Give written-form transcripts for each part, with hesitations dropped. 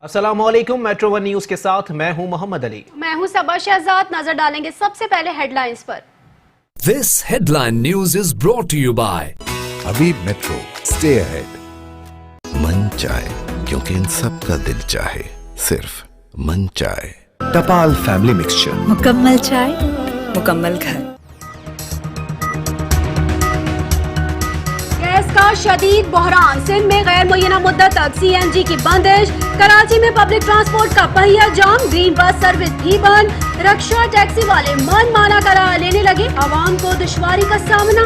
अस्सलाम वालेकुम। Metro one news के साथ मैं हूं मोहम्मद अली। मैं हूं सबा शहजाद। नजर डालेंगे सबसे पहले हेडलाइंस पर। This headline news is brought to you by Habib metro, stay ahead. मन चाहे, क्योंकि इन सब का दिल चाहे, सिर्फ मन चाहे। टपाल फैमिली मिक्सचर, मुकम्मल चाय, मुकम्मल घर। गैस का शदीद बहरान। सिंध में गैर मुय्यना मुद्दत तक CNG की बंदिश। कराची में पब्लिक ट्रांसपोर्ट का पहिया जाम। ग्रीन बस सर्विस भी बंद। रक्षा टैक्सी वाले मन माना करार लेने लगे। आवाम को दुश्वारी का सामना।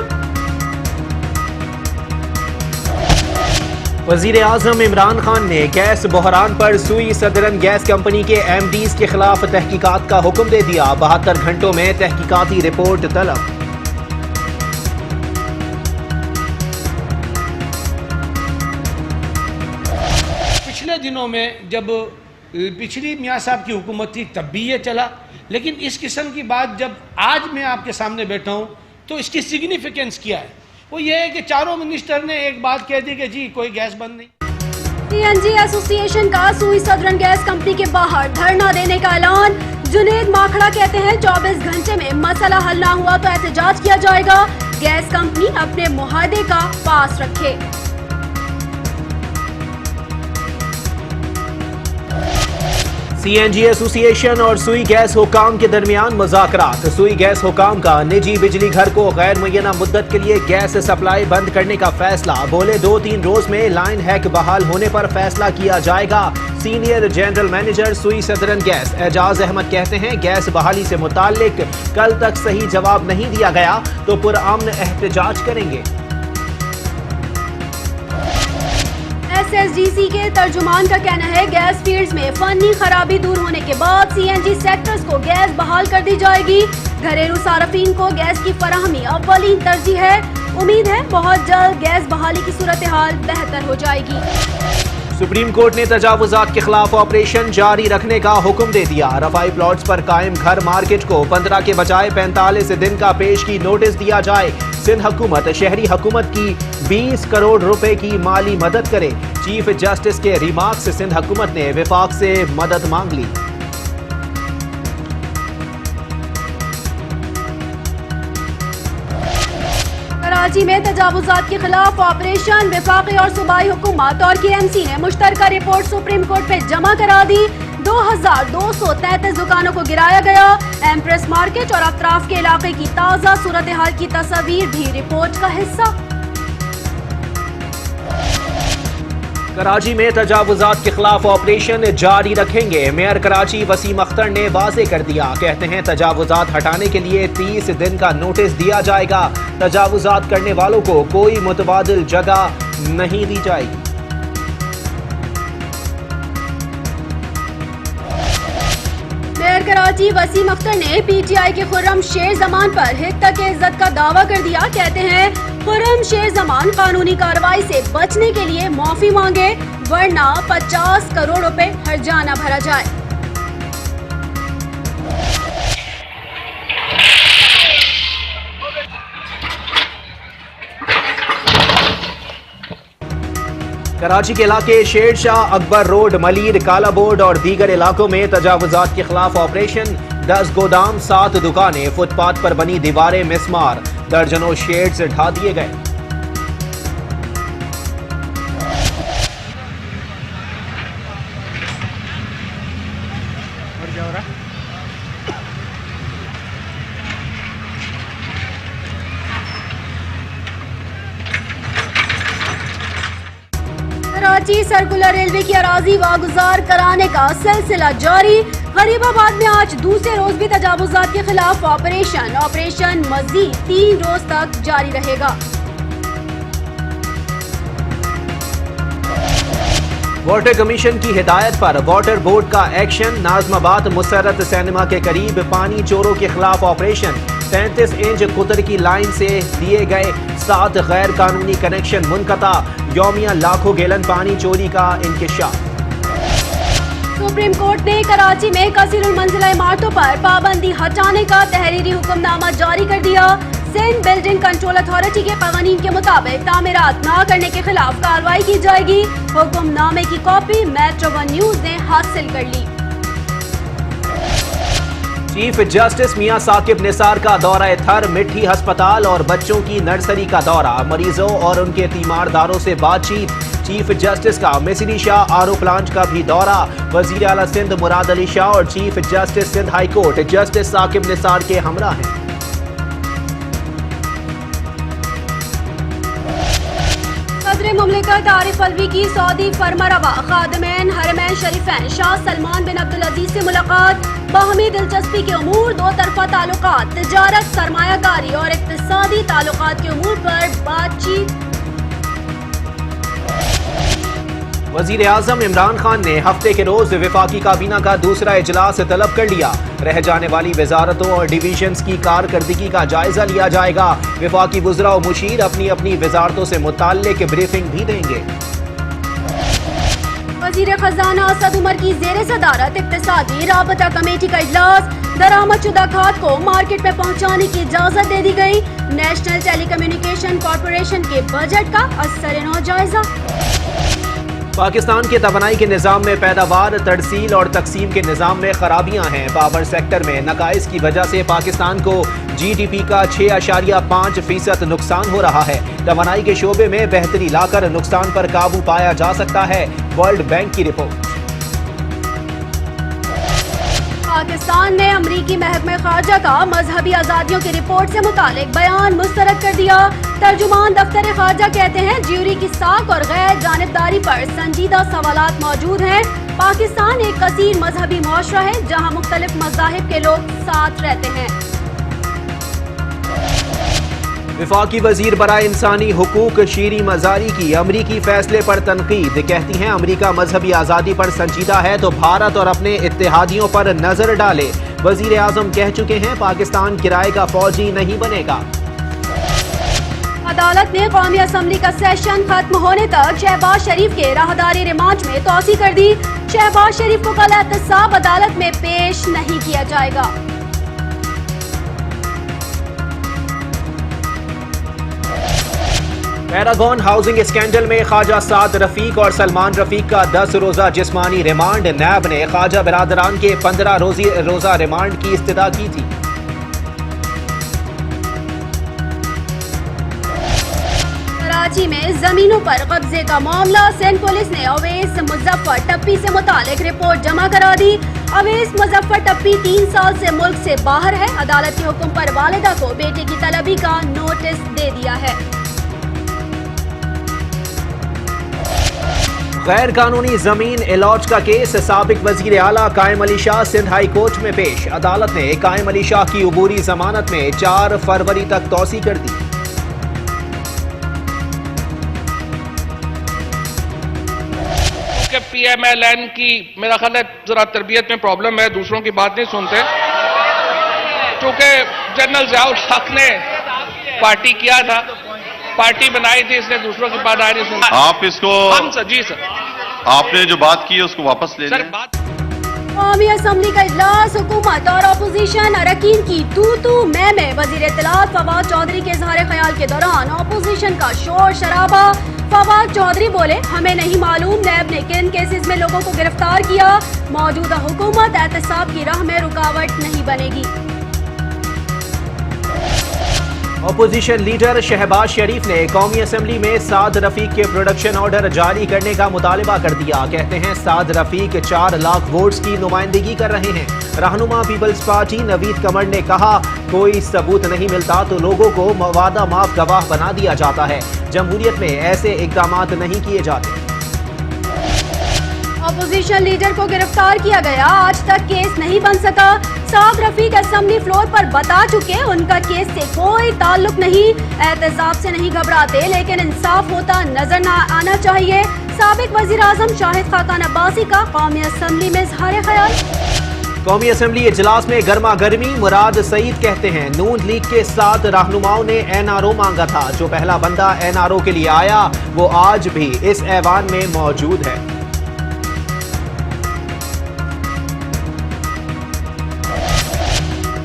वजीर आजम इमरान खान ने गैस बहरान पर सुई सदरन गैस कंपनी के MDs के खिलाफ तहकीकात का हुक्म दे दिया। 72 घंटों में तहकीकाती रिपोर्ट तलब। पिछले दिनों में जब पिछली मियाँ साहब की हुकूमत थी तब भी ये चला, लेकिन इस किस्म की बात जब आज मैं आपके सामने बैठा हूँ तो इसकी सिग्निफिकेंस क्या है? वो ये है कि चारों मिनिस्टर ने एक बात कह दी कि जी कोई गैस बंद नहीं। CNG एसोसिएशन का सुई सदरन गैस कंपनी के बाहर धरना देने का ऐलान। जुनेद माखड़ा कहते हैं 24 घंटे में मसला हल ना हुआ तो एहतजाज किया जाएगा। गैस कंपनी अपने मुआहदे का पास रखे। CNG एसोसिएशन और सुई गैस हुकाम के दरमियान मुज़ाकरात। सुई गैस हुकाम का निजी बिजली घर को गैर मुय्यना मुद्दत के लिए गैस सप्लाई बंद करने का फैसला। बोले 2-3 रोज में लाइन हैक बहाल होने पर फैसला किया जाएगा। सीनियर जनरल मैनेजर सुई सदरन गैस एजाज अहमद कहते हैं गैस बहाली से मुताल्लिक कल तक सही जवाब नहीं दिया गया तो पुरअमन एहतजाज करेंगे। SSDC के तर्जुमान का कहना है गैस फील्ड्स में फनी खराबी दूर होने के बाद CNG सेक्टर्स को गैस बहाल कर दी जाएगी। घरेलू सार्फिन को गैस की फराहमी अव्वलीन तरजीह है। उम्मीद है बहुत जल्द गैस बहाली की सूरत हाल बेहतर हो जाएगी। सुप्रीम कोर्ट ने तजावुजात के खिलाफ ऑपरेशन जारी रखने का हुक्म दे दिया। रफाई प्लॉट्स पर कायम घर मार्केट को 15 के बजाय 45 दिन का पेश की नोटिस दिया जाए। सिंध हुकूमत शहरी हुकूमत की 20 करोड़ रुपए की माली मदद करे। चीफ जस्टिस के रिमार्क्स से सिंध हुकूमत ने विफाक से मदद मांग ली। कराची में तजावुजात के खिलाफ ऑपरेशन। वफाकी और सूबाई हुकूमत और KMC ने मुश्तरका रिपोर्ट सुप्रीम कोर्ट पे जमा करा दी। 2233 दुकानों को गिराया गया। एम्प्रेस मार्केट और अतराफ के इलाके की ताज़ा सूरत हाल की तस्वीर भी रिपोर्ट का हिस्सा। कराची में तजावुजात के खिलाफ ऑपरेशन जारी रखेंगे। मेयर कराची वसीम अख्तर ने वाजे कर दिया। कहते हैं तजावुजात हटाने के लिए 30 दिन का नोटिस दिया जाएगा। तजावुजात करने वालों को कोई मुतबादिल जगह नहीं दी जाएगी। मेयर कराची वसीम अख्तर ने PTI के खुर्रम शेर जमान पर हित तक इज्जत का दावा कर दिया। कहते हैं खुर्रम शेर जमान कानूनी कार्रवाई से बचने के लिए माफी मांगे वरना 50 करोड़ रुपए हर्जाना भरा जाए। कराची के इलाके शेरशाह, अकबर रोड, मलीर, काला बोर्ड और दीगर इलाकों में तजावुजात के खिलाफ ऑपरेशन। 10 गोदाम, 7 दुकानें, फुटपाथ पर बनी दीवारें मिसमार। दर्जनों शेड्स ढा दिए गए। कराची सर्कुलर रेलवे की अराजी वागुजार कराने का सिलसिला जारी। गरीबाबाद में आज दूसरे रोज भी तजावुजात के खिलाफ ऑपरेशन मजीद 3 रोज तक जारी रहेगा। वाटर कमीशन की हिदायत पर वाटर बोर्ड का एक्शन। नाजमाबाद मुसर्रत सिनेमा के करीब पानी चोरों के खिलाफ ऑपरेशन। 33 इंच कुतर की लाइन से दिए गए 7 गैर कानूनी कनेक्शन मुनक़ता। यौमिया लाखों गैलन पानी चोरी का इंकिशाफ। सुप्रीम कोर्ट ने कराची में कसीरुल मंजिला इमारतों पर पाबंदी हटाने का तहरीरी हुक्मनामा जारी कर दिया। सिंध बिल्डिंग कंट्रोल अथॉरिटी के कवानीन के मुताबिक तामीरात न करने के खिलाफ कार्रवाई की जाएगी। हुक्मनामे की कॉपी मेट्रो वन न्यूज ने हासिल कर ली। चीफ जस्टिस मियां साकिब निसार का दौरा थर, मिट्टी अस्पताल और बच्चों की नर्सरी का दौरा, मरीजों और उनके तीमारदारों से बातचीत। चीफ जस्टिस का मिसिली शाह आरओ प्लांट का भी दौरा। वजीर आला सिंध मुराद अली शाह और chief justice Sindh high court justice Saqib Nisar के हमरा हैं। सदर मुमलिकत आरिफ अलवी की सऊदी फरमारवा खादिमैन हरमैन शरीफैन Shah Salman bin Abdul Aziz से मुलाकात। बाहमी दिलचस्पी के उमूर, दो तरफा ताल्लुकात, तिजारत, सरमायाकारी और इक्तिसादी ताल्लुकात के उमूर पर बातचीत। वजीर आजम इमरान खान ने हफ्ते के रोज विफाकी काबीना का दूसरा इजलास तलब कर लिया। रह जाने वाली वजारतों और डिवीजन्स की कारकर्दगी का जायजा लिया जाएगा। विफाकी वुज़रा और मुशीर अपनी अपनी वजारतों से मुताल्लिक ब्रीफिंग भी देंगे। वजीर खजाना असद उमर की जेर सदारत इक्तिसादी राबता कमेटी का इजलास। दरामद शुदा खाद को मार्केट में पहुंचाने की इजाजत दे दी गई। नेशनल टेलीकम्युनिकेशन कॉरपोरेशन के बजट का असर-ए-नौ जायजा। पाकिस्तान के तवानाई के निज़ाम में पैदावार, तरसील और तकसीम के निज़ाम में खराबियां हैं। पावर सेक्टर में नकाइस की वजह से पाकिस्तान को GDP का 6.5% नुकसान हो रहा है। तवानाई के शोबे में बेहतरी लाकर नुकसान पर काबू पाया जा सकता है, वर्ल्ड बैंक की रिपोर्ट। पाकिस्तान ने अमरीकी महकमे खारजा का मजहबी आज़ादियों की रिपोर्ट से मुतालिक बयान मुस्तरद कर दिया। तर्जुमान दफ्तर खारजा कहते हैं ज्यूरी की साख और गैर जानिबदारी पर संजीदा सवालात मौजूद हैं। पाकिस्तान एक कसीर मजहबी मुआशरा है जहां मुख्तलिफ मज़ाहिब के लोग साथ रहते हैं। विफाकी वजीर बराए इंसानी हुकूक शीरी मजारी की अमरीकी फैसले पर तनकीद। कहती हैं अमरीका मजहबी आज़ादी पर संजीदा है तो भारत और अपने इत्तेहादियों पर नजर डाले। वजीर आजम कह चुके हैं पाकिस्तान किराए का फौजी नहीं बनेगा। अदालत ने कौमी असम्बली का सेशन खत्म होने तक शहबाज शरीफ के राहदारी रिमांड में तोसी कर दी। शहबाज शरीफ को कल एहतसाब अदालत में पेश नहीं किया जाएगा। पैरागॉन हाउसिंग स्कैंडल में ख्वाजा साद रफीक और सलमान रफीक का 10 रोजा जिस्मानी रिमांड। नैब ने ख्वाजा बिरादरान के 15 रोजा रिमांड की इस्तदा की थी। कराची में जमीनों पर कब्जे का मामला। सिंध पुलिस ने अवैस मुजफ्फर टप्पी से मुतालिक रिपोर्ट जमा करा दी। अवैस मुजफ्फर टप्पी 3 साल से मुल्क से बाहर है। अदालत के हुक्म पर वालिदा को बेटे की तलबी का नोटिस दे दिया है। गैर कानूनी जमीन अलॉट का केस साबिक वजीर आला कायम अली शाह सिंध हाई कोर्ट में पेश। अदालत ने कायम अली शाह की अबूरी जमानत में 4 फरवरी तक तौसी कर दी। PMLN की मेरा ख्याल है जरा तरबियत में प्रॉब्लम है, दूसरों की बात नहीं सुनते। क्योंकि जनरल ज़ियाउल हक ने पार्टी किया था, पार्टी बनाई थी, इसने दूसरों की बात नहीं सुनी। आप इसको हम सर जी सर आपने जो बात की है उसको वापस ले सर लें। बात कौमी असम्बली का इजलास। हुकूमत और अपोजिशन अरकान की तू मैं। वजीर इत्तलात फवाद चौधरी के इजहार ख्याल के दौरान अपोजिशन का शोर शराबा। फवाद चौधरी बोले हमें नहीं मालूम नैब ने किन केसेस में लोगों को गिरफ्तार किया। मौजूदा हुकूमत एहतसाब की राह में रुकावट नहीं बनेगी। अपोजिशन लीडर शहबाज शरीफ ने कौमी असम्बली में साद रफीक के प्रोडक्शन ऑर्डर जारी करने का मुतालबा कर दिया। कहते हैं साद रफीक 4 लाख वोट्स की नुमाइंदगी कर रहे हैं। रहनुमा पीपल्स पार्टी नवीद कमर ने कहा कोई सबूत नहीं मिलता तो लोगों को वादा माफ गवाह बना दिया जाता है। जमहूरियत में ऐसे इक़दामात नहीं किए जाते। अपोजिशन लीडर को गिरफ्तार किया गया, आज तक केस नहीं बन सका। साद रफीक असेंबली फ्लोर पर बता चुके उनका केस से कोई ताल्लुक नहीं। एहतसाब से नहीं घबराते लेकिन इंसाफ होता नजर न आना चाहिए। साबिक वजीर आजम शाहिद खाकान अब्बासी का कौमी असम्बली में इज़हार ख्याल। कौमी असम्बली इजलास में गर्मा गर्मी। मुराद सईद कहते हैं नून लीग के 7 रहनुमाओं ने NRO मांगा था। जो पहला बंदा NRO के लिए आया वो आज भी इस ऐवान में मौजूद है।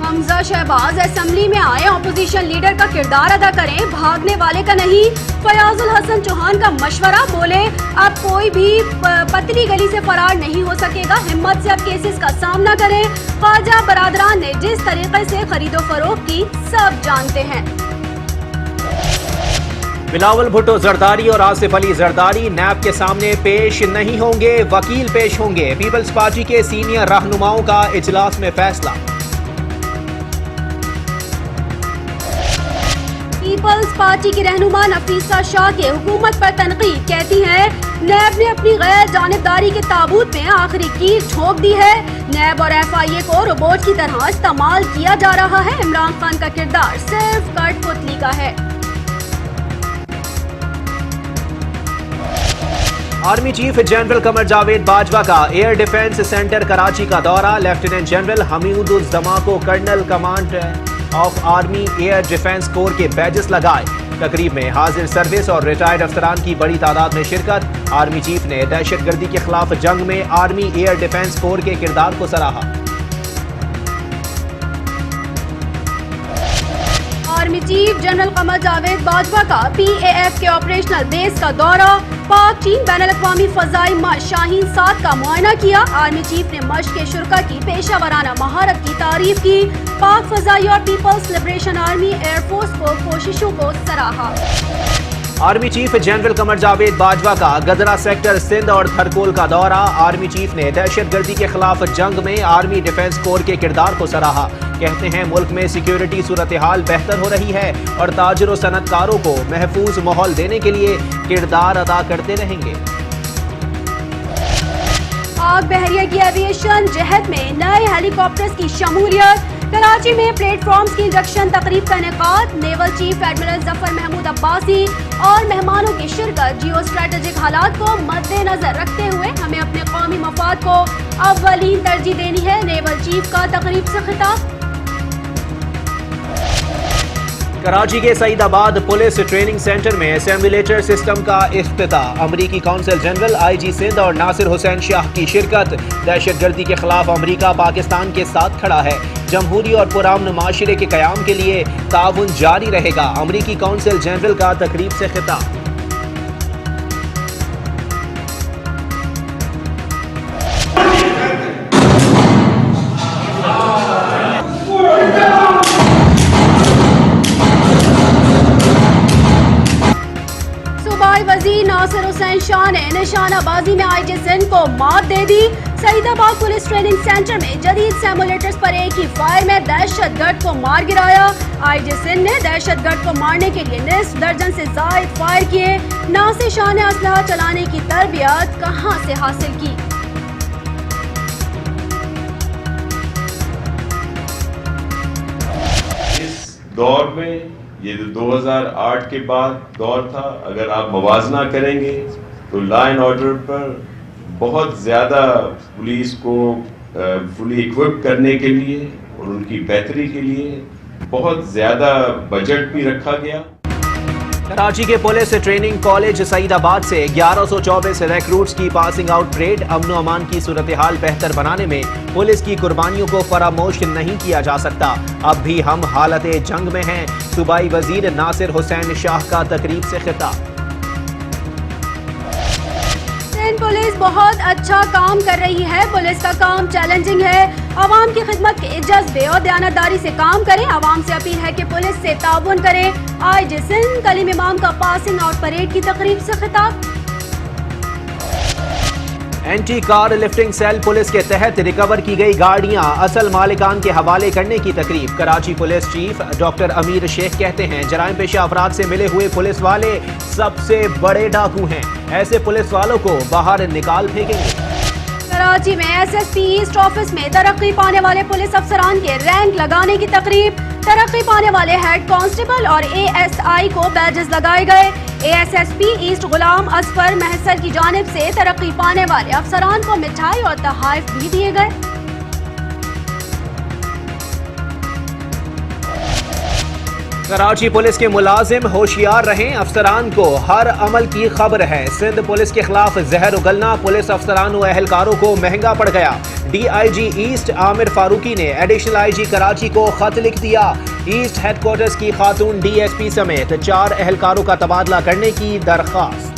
हमजा शहबाज असम्बली में आए अपोजिशन लीडर का किरदार अदा करें, भागने वाले का नहीं। फयाजुल हसन चौहान का मशवरा, बोले अब कोई भी पतली गली से फरार नहीं हो सकेगा, हिम्मत से अब केसेस का सामना करें। ख्वाजा बरादरान ने जिस तरीके से खरीदो फरोख्त की सब जानते हैं। बिलावल भुट्टो जरदारी और आसिफ अली जरदारी नैब के सामने पेश नहीं होंगे, वकील पेश होंगे। पीपल्स पार्टी के सीनियर रहनुमाओं का इजलास में फैसला। पीपल्स पार्टी की रहनुमा नफीसा शाह के हुकूमत पर तनकीद, कहती है नैब ने अपनी गैर जानिबदारी के ताबूत में आखिरी कील ठोक दी है। नैब और FIA को रोबोट की तरह इस्तेमाल किया जा रहा है। इमरान खान का किरदार सिर्फ कठपुतली का है। Army chief general Qamar Javed Bajwa का एयर डिफेंस सेंटर कराची का दौरा। लेफ्टिनेंट जनरल हमीदुज्जमा को colonel command of army air defence corps के बैजेस लगाए। तकरीब में हाजिर सर्विस और रिटायर्ड अफसरान की बड़ी तादाद में शिरकत। आर्मी चीफ ने दहशतगर्दी के खिलाफ जंग में आर्मी एयर डिफेंस कोर के किरदार को सराहा। Army chief general Qamar Javed Bajwa का PAF के ऑपरेशनल बेस का दौरा। पाक चीन बैनुल-अक़वामी फ़ज़ाई मश्क शाहीन 7 का मुआयना किया। आर्मी चीफ ने मश्क के शुरका की पेशा महारत की तारीफ की। पाक फ़ज़ाई और पीपल्स लिबरेशन आर्मी एयरफोर्स को कोशिशों को सराहा। Army chief general Qamar Javed Bajwa का गदरा सेक्टर सिंध और थरकोल का दौरा। आर्मी चीफ ने दहशतगर्दी के खिलाफ जंग में आर्मी डिफेंस कोर के किरदार को सराहा। कहते हैं मुल्क में सिक्योरिटी सूरत हाल बेहतर हो रही है और ताजिर और सनतकारों को महफूज माहौल देने के लिए किरदार अदा करते रहेंगे। पाक बहरिया की एविएशन जहद में नए हेलीकॉप्टर्स की शमूलियत। कराची में प्लेटफॉर्म्स की इंडक्शन तकरीब का इनेकाद। Naval chief admiral Zafar Mahmood Abbasi और मेहमानों की शिरकत। जियो स्ट्रेटेजिक हालात को मद्देनजर रखते हुए हमें अपने कौमी मफाद को अव्वलीन तरजीह देनी है, नेवल चीफ का तकरीब से खिताब। कराची के सईदाबाद पुलिस ट्रेनिंग सेंटर में सिमुलेटर सिस्टम का इफ्तिताह। अमरीकी कौंसल जनरल IG सिंध और नासिर हुसैन शाह की शिरकत। दहशतगर्दी के खिलाफ अमरीका पाकिस्तान के साथ खड़ा है। जमहूरी और पुरअमन माशरे के क़याम के लिए ताउन जारी रहेगा। अमरीकी कौंसल जनरल का तकरीब से खिताब। वजीर नासिर हुसैन शाह ने निशानाबाजी में IG सिंध को मात दे दी। सईदाबाद पुलिस ट्रेनिंग सेंटर में जदीद सिमुलेटर्स पर एक ही फायर में दहशतगर्द को मार गिराया। IG सिंध ने दहशतगर्द को मारने के लिए निस्फ दर्जन से जायद फायर किए। नासिर शाह ने असलहा चलाने की तरबियत कहां से हासिल की? इस दौर में ये 2008 के बाद दौर था, अगर आप मवाजना करेंगे तो लॉ एंड ऑर्डर पर बहुत ज़्यादा पुलिस को फुली इक्विप करने के लिए और उनकी बेहतरी के लिए बहुत ज़्यादा बजट भी रखा गया। कराची के पुलिस ट्रेनिंग कॉलेज सईदाबाद से 1124 रिक्रूट्स की पासिंग आउट परेड। अमन व अमान की सूरत हाल बेहतर बनाने में पुलिस की कुर्बानियों को फरामोश नहीं किया जा सकता। अब भी हम हालत जंग में हैं। सूबाई वजीर नासिर हुसैन शाह का तकरीब से खिताब। पुलिस बहुत अच्छा काम कर रही है। पुलिस का काम चैलेंजिंग है। आवाम की खिदमत के जज्बे और दयानतदारी से काम करें। आवाम से अपील है कि पुलिस से ताउन करें। IG सिंध कलीम इमाम का पासिंग आउट परेड की तकरीब से खिताब। Anti car lifting cell police के तहत रिकवर की गई गाड़ियां असल मालिकान के हवाले करने की तकरीब। कराची पुलिस चीफ डॉक्टर अमीर शेख कहते हैं जराइम पेशा अफराद से मिले हुए पुलिस वाले सबसे बड़े डाकू हैं। ऐसे पुलिस वालों को बाहर निकाल फेंकेंगे। कराची में SSP ईस्ट ऑफिस में तरक्की पाने वाले पुलिस अफसरान के रैंक लगाने की तकरीब। तरक्की पाने वाले हेड कांस्टेबल और ASI को बैजेस लगाए गए। ASSP ईस्ट गुलाम असफर महसर की जानिब से तरक्की पाने वाले अफसरान को मिठाई और तोहफे भी दिए गए। कराची पुलिस के मुलाजिम होशियार रहें, अफसरान को हर अमल की खबर है। सिंध पुलिस के खिलाफ जहर उगलना पुलिस अफसरान व एहलकारों को महंगा पड़ गया। DIG ईस्ट आमिर फारूकी ने एडिशनल IG कराची को खत लिख दिया। ईस्ट हेडक्वार्टर्स की खातून DSP समेत 4 एहलकारों का तबादला करने की दरख्वास्त।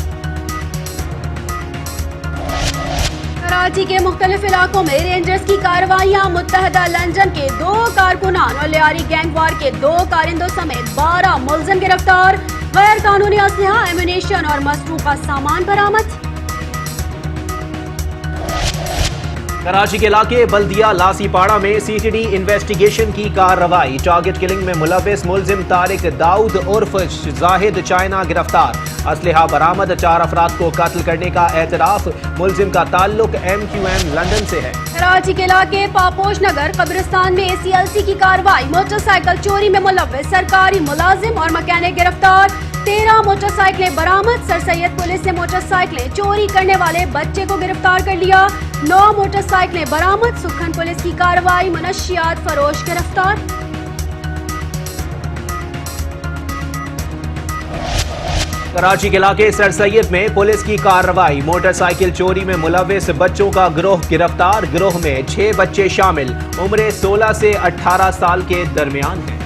कराची के मुख्तलिफ इलाकों में रेंजर्स की कार्रवाइयां, मुत्तहदा लंदन के 2 कारकुनान और लियारी गैंगवार के 2 कारिंदों समेत 12 मुलजिम गिरफ्तार। गैर कानूनी असलहा, एम्यूनेशन और मसरूका सामान बरामद। कराची के इलाके बल्दिया लासीपाड़ा में CTD इन्वेस्टिगेशन की कार्रवाई। टारगेट किलिंग में मुलविस मुलजिम तारिक दाऊद उर्फ जाहिद चाइना गिरफ्तार। असलहा बरामद। 4 अफराद को कत्ल करने का एतराफ। मुलजिम का ताल्लुक MQM लंदन से है। कराची के इलाके पापोश नगर कब्रिस्तान में ACLC की कार्रवाई। मोटरसाइकिल चोरी में मुलविस सरकारी मुलाजिम और मैकेनिक गिरफ्तार। 13 मोटरसाइकिलें बरामद। सर सैयद पुलिस ने मोटरसाइकिलें चोरी करने वाले बच्चे को गिरफ्तार कर लिया। 9 मोटरसाइकिलें बरामद। सुखन पुलिस की कार्रवाई। मनशियात फरोश गिरफ्तार। कराची के इलाके सर सैयद में पुलिस की कार्रवाई। मोटरसाइकिल चोरी में मुलविस बच्चों का गिरोह गिरफ्तार। गिरोह में 6 बच्चे शामिल, उम्र 16 से 18 साल के दरमियान है।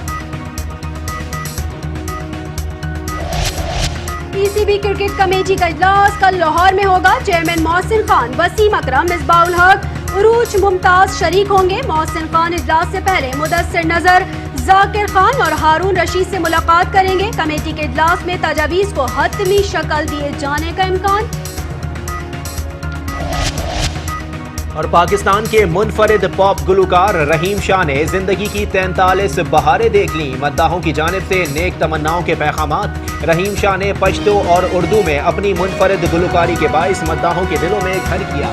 PCB क्रिकेट कमेटी का इजलास कल लाहौर में होगा। चेयरमैन मोहसिन खान, वसीम अकरम, मिसबाउल हक, उरूज मुमताज शरीक होंगे। मोहसिन खान इजलास से पहले मुदस्सिर नजर, जाकिर खान और हारून रशीद से मुलाकात करेंगे। कमेटी के इजलास में तजावीज को हतमी शक्ल दिए जाने का इम्कान। और पाकिस्तान के मुनफरिद पॉप गुलकार रहीम शाह ने जिंदगी की 43 बहारें देख ली। मद्दाहों की जानिब से नेक तमन्नाओं के पैगामात। रहीम शाह ने पश्तो और उर्दू में अपनी मुनफरिद गुलकारी के बाइस मद्दाहों के दिलों में घर किया।